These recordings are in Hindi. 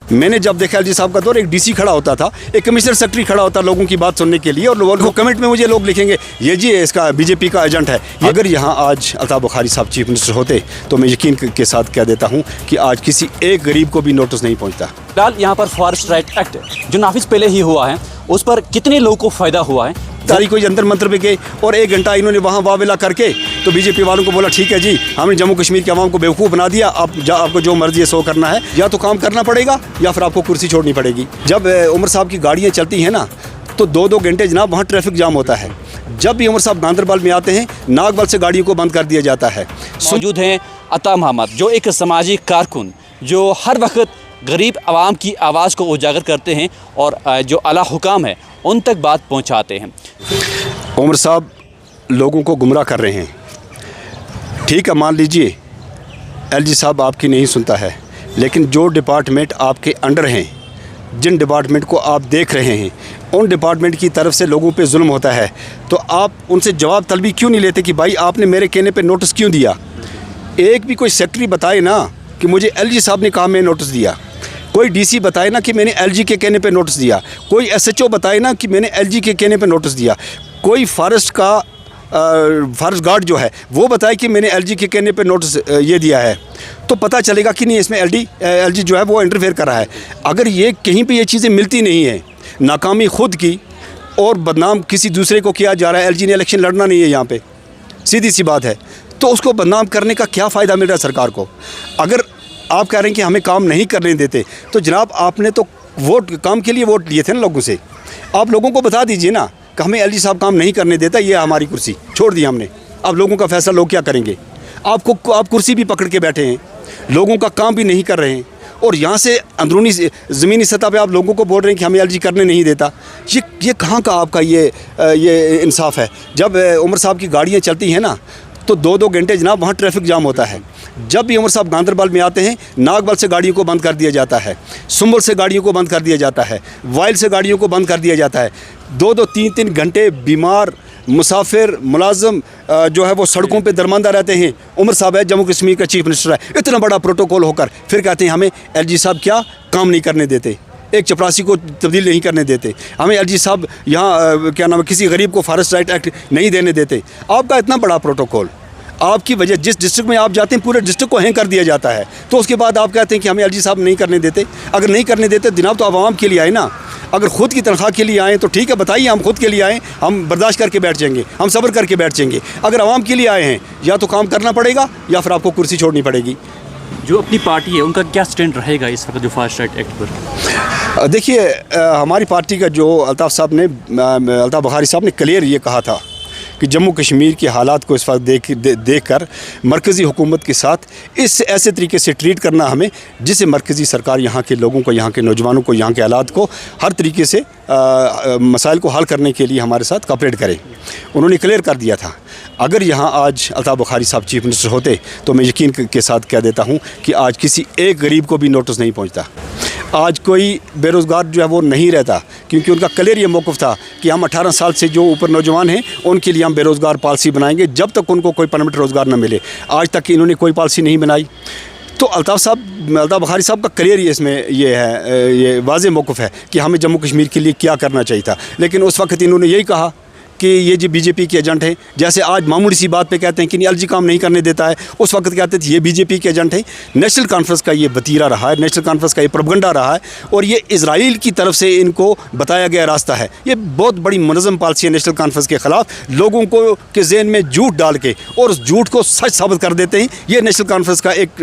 मैंने जब देखा एलजी साहब का दौर, एक डीसी खड़ा होता था, एक कमिश्नर सेक्रेटरी खड़ा होता लोगों की बात सुनने के लिए, और लोगों कमेंट में मुझे लोग लिखेंगे ये जी इसका बीजेपी का एजेंट है। अगर यहाँ आज अल्ताफ़ बुखारी साहब चीफ मिनिस्टर होते तो मैं यकीन के साथ कह देता हूँ कि आज किसी एक गरीब को भी नोटिस नहीं पहुँचता। फिलहाल यहाँ पर फॉरेस्ट राइट एक्ट जो नाफिज पहले ही हुआ है, उस पर कितने लोगों को फ़ायदा हुआ है? तारीख को जंतर मंतर पे गए और 1 घंटा इन्होंने वहाँ वावेला करके तो बीजेपी वालों को बोला ठीक है जी, हमने जम्मू कश्मीर के अवाम को बेवकूफ़ बना दिया, आपको जो मर्जी है सो करना है, या तो काम करना पड़ेगा या फिर आपको कुर्सी छोड़नी पड़ेगी। जब उमर साहब की गाड़ियाँ चलती हैं ना तो 2-2 घंटे जनाब वहाँ ट्रैफिक जाम होता है। जब भी उमर साहब गांदरबल में आते हैं, नागबल से गाड़ियों को बंद कर दिया जाता है। मौजूद हैं अता मोहम्मद, जो एक समाजी कारकुन जो हर वक्त गरीब आवाम की आवाज़ को उजागर करते हैं और जो आला हुकाम है उन तक बात पहुंचाते हैं। उमर साहब लोगों को गुमराह कर रहे हैं। ठीक है, मान लीजिए एलजी साहब आपकी नहीं सुनता है, लेकिन जो डिपार्टमेंट आपके अंडर हैं, जिन डिपार्टमेंट को आप देख रहे हैं, उन डिपार्टमेंट की तरफ से लोगों पे जुल्म होता है, तो आप उनसे जवाब तलबी क्यों नहीं लेते कि भाई आपने मेरे कहने पे नोटिस क्यों दिया? एक भी कोई सेक्रेटरी बताए ना कि मुझे एलजी साहब ने कहा मैं नोटिस दिया, कोई डीसी बताए ना कि मैंने एलजी के कहने पे नोटिस दिया, कोई एसएचओ बताए ना कि मैंने एलजी के कहने पे नोटिस दिया, कोई फॉरेस्ट गार्ड जो है वो बताए कि मैंने एलजी के कहने पे नोटिस ये दिया है, तो पता चलेगा कि नहीं इसमें एलजी जो है वो इंटरफेयर कर रहा है। अगर ये कहीं पे ये चीज़ें मिलती नहीं है, नाकामी खुद की और बदनाम किसी दूसरे को किया जा रहा है, एलजी ने इलेक्शन लड़ना नहीं है यहाँ पे, सीधी सी बात है, तो उसको बदनाम करने का क्या फ़ायदा मिल रहा है सरकार को? अगर आप कह रहे हैं कि हमें काम नहीं करने देते, तो जनाब आपने तो काम के लिए वोट लिए थे ना लोगों से, आप लोगों को बता दीजिए ना कि हमें एलजी साहब काम नहीं करने देता, ये हमारी कुर्सी छोड़ दी हमने, अब लोगों का फैसला लोग क्या करेंगे? आप कुर्सी भी पकड़ के बैठे हैं, लोगों का काम भी नहीं कर रहे हैं, और यहाँ से अंदरूनी ज़मीनी सतह पे आप लोगों को बोल रहे हैं कि हमें एलजी करने नहीं देता। ये कहाँ का आपका ये इंसाफ है? जब उमर साहब की गाड़ियाँ चलती हैं ना तो 2-2 घंटे जनाब वहाँ ट्रैफिक जाम होता है। जब भी उमर साहब गांदरबल में आते हैं, नागबल से गाड़ियों को बंद कर दिया जाता है, सुंबल से गाड़ियों को बंद कर दिया जाता है, वाइल से गाड़ियों को बंद कर दिया जाता है। 2-2, 3-3 घंटे बीमार मुसाफिर मुलाजम जो है वो सड़कों पे दरमांदा रहते हैं। उमर साहब है, जम्मू कश्मीर का चीफ मिनिस्टर है, इतना बड़ा प्रोटोकॉल होकर फिर कहते हैं हमें एलजी साहब क्या काम नहीं करने देते, एक चपरासी को तब्दील नहीं करने देते, हमें एलजी साहब यहाँ क्या नाम है किसी गरीब को फॉरेस्ट राइट एक्ट नहीं देने देते। आपका इतना बड़ा प्रोटोकॉल, आपकी वजह जिस डिस्ट्रिक्ट में आप जाते हैं पूरे डिस्ट्रिक्ट को हैंग कर दिया जाता है, तो उसके बाद आप कहते हैं कि हमें एलजी साहब नहीं करने देते। अगर नहीं करने देते जनाब तो आवाम के लिए आए ना, अगर खुद की तनख्वाह के लिए आएँ तो ठीक है, बताइए हम खुद के लिए आएँ, हम बर्दाश्त करके बैठ जाएंगे, हम सब्र करके बैठ जाएंगे। अगर आवाम के लिए आए हैं या तो काम करना पड़ेगा या फिर आपको कुर्सी छोड़नी पड़ेगी। जो अपनी पार्टी है उनका क्या स्टैंड रहेगा इस वक्त जो फॉरेस्ट राइट एक्ट पर? देखिए हमारी पार्टी का जो अल्ताफ़ बुखारी साहब ने क्लियर ये कहा था कि जम्मू कश्मीर के हालात को इस वक्त देख कर मरकज़ी हुकूमत के साथ इस ऐसे तरीके से ट्रीट करना हमें जिससे मरकज़ी सरकार यहाँ के लोगों को, यहाँ के नौजवानों को, यहाँ के हालात को हर तरीके से मसाइल को हल करने के लिए हमारे साथ कोऑपरेट करें। उन्होंने क्लियर कर दिया था। अगर यहाँ आज अल्ताफ़ बुखारी साहब चीफ मिनिस्टर होते तो मैं यकीन के साथ कह देता हूँ कि आज किसी एक गरीब को भी नोटिस नहीं पहुँचता। आज कोई बेरोज़गार जो है वो नहीं रहता, क्योंकि उनका क्लियर ये मौक़िफ़ था कि हम 18 साल से जो ऊपर नौजवान हैं उनके लिए हम बेरोज़गार पॉलिसी बनाएंगे जब तक उनको कोई परमानेंट रोज़गार न मिले। आज तक इन्होंने कोई पॉलिसी नहीं बनाई। तो अल्ताफ़ बुखारी साहब का क्लियर ही इसमें ये वाज़ेह मौक़िफ़ है कि हमें जम्मू कश्मीर के लिए क्या करना चाहिए था। लेकिन उस वक्त इन्होंने यही कहा कि ये जी बीजेपी के एजेंट हैं। जैसे आज मामूली सी बात पे कहते हैं कि एलजी काम नहीं करने देता है, उस वक्त कहते थे ये बीजेपी के एजेंट हैं। नेशनल कॉन्फ्रेंस का ये वतीरा रहा है, नेशनल कॉन्फ्रेंस का ये प्रोपगंडा रहा है, और ये इजराइल की तरफ से इनको बताया गया रास्ता है। ये बहुत बड़ी मुनज़्ज़म पॉलिसी है नेशनल कॉन्फ्रेंस के ख़िलाफ़, लोगों को के जहन में झूठ डाल के और उस झूठ को सच साबित कर देते हैं। ये नेशनल कॉन्फ्रेंस का एक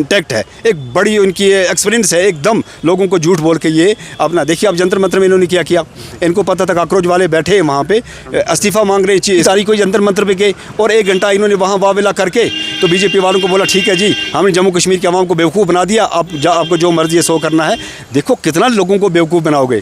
टैक्ट है, एक बड़ी उनकी एक्सपीरियंस है, एकदम लोगों को झूठ बोल के ये अपना। देखिए अब जंतर मंतर में इन्होंने क्या किया, इनको पता था काकरोच वाले बैठे हैं वहाँ पे, इस्तीफ़ा मांग रहे हैं। तारीख को जंतर मंतर पे गए और 1 घंटा इन्होंने वहाँ वावेला करके तो बीजेपी वालों को बोला ठीक है जी, हमने जम्मू कश्मीर के अवाम को बेवकूफ़ बना दिया, आपको जो मर्जी है सो करना है। देखो कितना लोगों को बेवकूफ़ बनाओगे।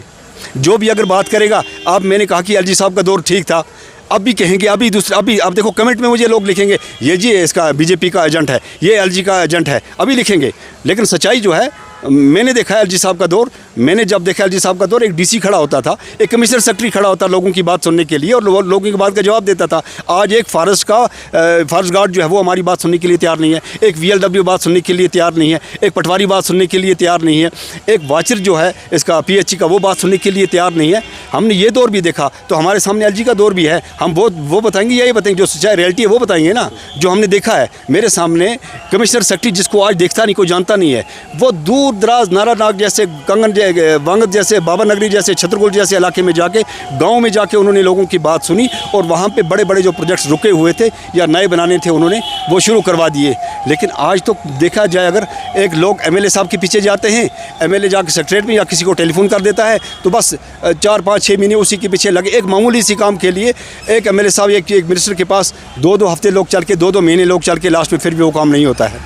जो भी अगर बात करेगा, अब मैंने कहा कि एलजी साहब का दौर ठीक था, अब भी कहेंगे, अभी अब देखो कमेंट में मुझे लोग लिखेंगे ये जी इसका बीजेपी का एजेंट है, ये एलजी का एजेंट है, अभी लिखेंगे। लेकिन सच्चाई जो है मैंने देखा है एलजी साहब का दौर, मैंने जब देखा एलजी साहब का दौर, एक डीसी खड़ा होता था, एक कमिश्नर सेक्रेटरी खड़ा होता लोगों की बात सुनने के लिए और लोगों की बात का जवाब देता था। आज एक फॉरेस्ट गार्ड जो है वो हमारी बात सुनने के लिए तैयार नहीं है, एक VLW बात सुनने के लिए तैयार नहीं है, एक पटवारी बात सुनने के लिए तैयार नहीं है, एक वाचर जो है इसका PHE का वो बात सुनने के लिए तैयार नहीं है। हमने ये दौर भी देखा, तो हमारे सामने एलजी का दौर भी है। हम वो बताएंगे, यही बताएंगे जो सच्चाई रियलिटी है वो बताएंगे ना, जो हमने देखा है। मेरे सामने कमिश्नर सेक्रेटरी जिसको आज देखता नहीं, कोई जानता नहीं है, वो दूर दराज नारानाग जैसे वांगद जैसे बाबा नगरी जैसे छतरपुर जैसे इलाके में जाके, गांव में जाके उन्होंने लोगों की बात सुनी और वहाँ पे बड़े बड़े जो प्रोजेक्ट्स रुके हुए थे या नए बनाने थे उन्होंने वो शुरू करवा दिए। लेकिन आज तो देखा जाए, अगर एक लोग MLA साहब के पीछे जाते हैं, MLA जाके सेक्रेटरीट में या किसी को टेलीफोन कर देता है तो बस 4, 5, 6 महीने उसी के पीछे लगे। एक मामूली सी काम के लिए एक MLA साहब एक मिनिस्टर के पास 2-2 हफ्ते लोग चल के 2-2 महीने लोग चल के लास्ट में फिर भी वो काम नहीं होता है।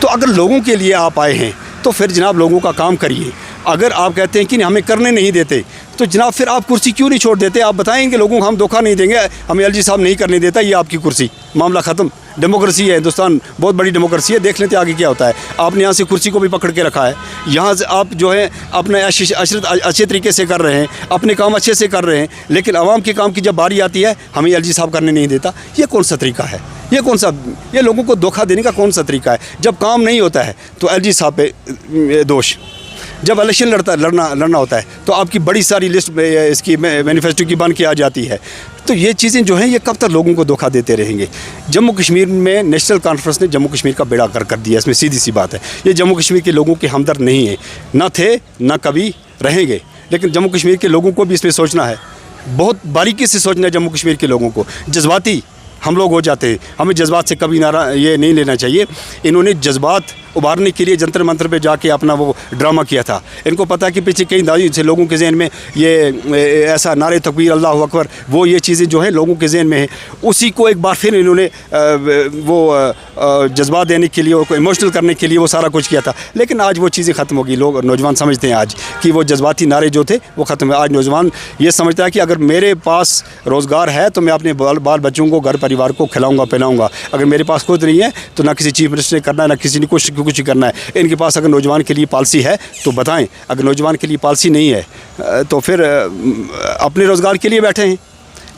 तो अगर लोगों के लिए आप आए हैं तो फिर जनाब लोगों का काम करिए। अगर आप कहते हैं कि हमें करने नहीं देते तो जनाब फिर आप कुर्सी क्यों नहीं छोड़ देते? आप बताएंगे लोगों को हम धोखा नहीं देंगे, हमें एलजी साहब नहीं करने देता, ये आपकी कुर्सी, मामला ख़त्म। डेमोक्रेसी है, हिंदुस्तान बहुत बड़ी डेमोक्रेसी है, देख लेते आगे क्या होता है। आपने यहाँ से कुर्सी को भी पकड़ के रखा है, यहाँ से आप जो है अपने अच्छे तरीके से कर रहे हैं, अपने काम अच्छे से कर रहे हैं, लेकिन आवाम के काम की जब बारी आती है हमें एलजी साहब करने नहीं देता। ये कौन सा तरीका है? ये लोगों को धोखा देने का कौन सा तरीका है? जब काम नहीं होता है तो एलजी साहब पे दोष, जब इलेक्शन लड़ना होता है तो आपकी बड़ी सारी लिस्ट इसकी मैनिफेस्टो की बन के आ जाती है। तो ये चीज़ें जो हैं ये कब तक लोगों को धोखा देते रहेंगे? जम्मू कश्मीर में नेशनल कॉन्फ्रेंस ने जम्मू कश्मीर का बेड़ा कर दिया, इसमें सीधी सी बात है। ये जम्मू कश्मीर के लोगों के हमदर्द नहीं है, ना थे ना कभी रहेंगे। लेकिन जम्मू कश्मीर के लोगों को भी इसमें सोचना है, बहुत बारीकी से सोचना है। जम्मू कश्मीर के लोगों को जज्बाती हम लोग हो जाते हैं, हमें जज्बात से कभी ये नहीं लेना चाहिए। इन्होंने जज्बात उभारने के लिए जंतर मंतर पे जाके अपना वो ड्रामा किया था। इनको पता है कि पीछे कई दाई से लोगों के जहन में ये ऐसा नारे तकबीर अल्लाह अकबर, वो ये चीज़ें जो हैं लोगों के जहन में है, उसी को एक बार फिर इन्होंने वो जज्बात देने के लिए, वो इमोशनल करने के लिए वो सारा कुछ किया था। लेकिन आज वो चीज़ें ख़त्म हो गई। लोग नौजवान समझते हैं आज कि वो जज्बाती नारे जो थे वो ख़त्म है। आज नौजवान ये समझता है कि अगर मेरे पास रोज़गार है तो मैं अपने बाल बच्चों को, घर परिवार को खिलाऊँगा पिलाऊँगा। अगर मेरे पास खुद नहीं है तो ना किसी चीफ मिनिस्टर ने करना है, ना किसी ने कुछ करना है। इनके पास अगर नौजवान के लिए पॉलिसी है तो बताएं, अगर नौजवान के लिए पॉलिसी नहीं है तो फिर अपने रोज़गार के लिए बैठे हैं।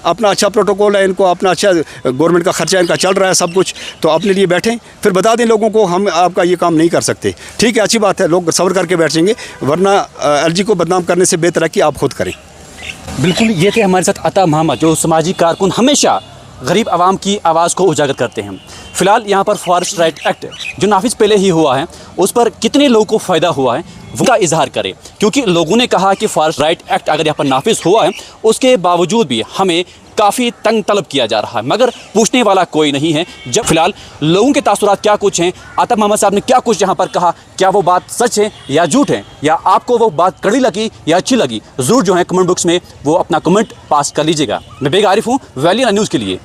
अपना अच्छा प्रोटोकॉल है, इनको अपना अच्छा गवर्नमेंट का खर्चा इनका चल रहा है सब कुछ, तो अपने लिए बैठें, फिर बता दें लोगों को हम आपका ये काम नहीं कर सकते। ठीक है, अच्छी बात है, लोग सब्र करके बैठेंगे, वरना एलजी को बदनाम करने से बेहतर है कि आप खुद करें। बिल्कुल, ये थे हमारे साथ अता मोहम्मद, जो समाजी कारकुन हमेशा गरीब आवाम की आवाज़ को उजागर करते हैं। फ़िलहाल यहाँ पर फॉरेस्ट राइट एक्ट जो नाफिज पहले ही हुआ है, उस पर कितने लोगों को फ़ायदा हुआ है वो का इजहार करें, क्योंकि लोगों ने कहा कि फॉरेस्ट राइट एक्ट अगर यहाँ पर नाफिज हुआ है उसके बावजूद भी हमें काफ़ी तंग तलब किया जा रहा है, मगर पूछने वाला कोई नहीं है। जब फिलहाल लोगों के तासुरात क्या कुछ हैं, अता मोहम्मद साहब ने क्या कुछ यहाँ पर कहा, क्या वो बात सच है या झूठ है, या आपको वो बात कड़ी लगी या अच्छी लगी, ज़रूर जो है कमेंट बॉक्स में वो अपना कमेंट पास कर लीजिएगा। मैं बेग आरिफ हूँ, वैली न्यूज़ के लिए।